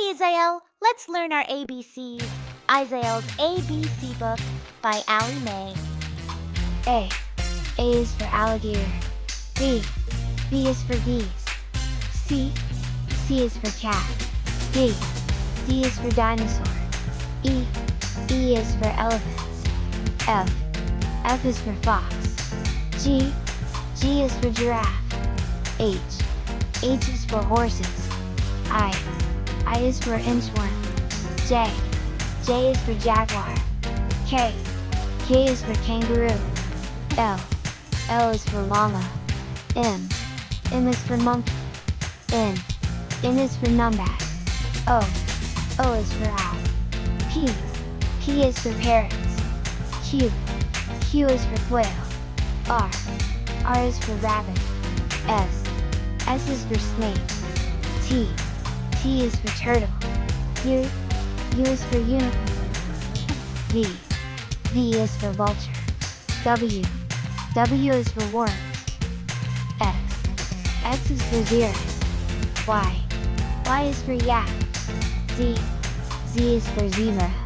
Hi, Izael. Let's learn our ABCs. Izael's ABC book by Allie Mae. A. A is for alligator. B. B is for bees. C. C is for cat. D. D is for dinosaur. E. E is for elephants. F. F is for fox. G. G is for giraffe. H. H is for horses. I. I is for inchworm. J. J is for jaguar. K. K is for kangaroo. L. L is for llama. M. M is for monkey. N. N is for numbat. O. O is for owl. P. P is for parrots. Q. Q is for quail. R. R is for rabbit. S. S is for snake. T. T is for turtle. U. U is for unicorn. V. V is for vulture. W. W is for worms. X. X is for xeris. Y. Y is for yak. Z. Z is for zebra.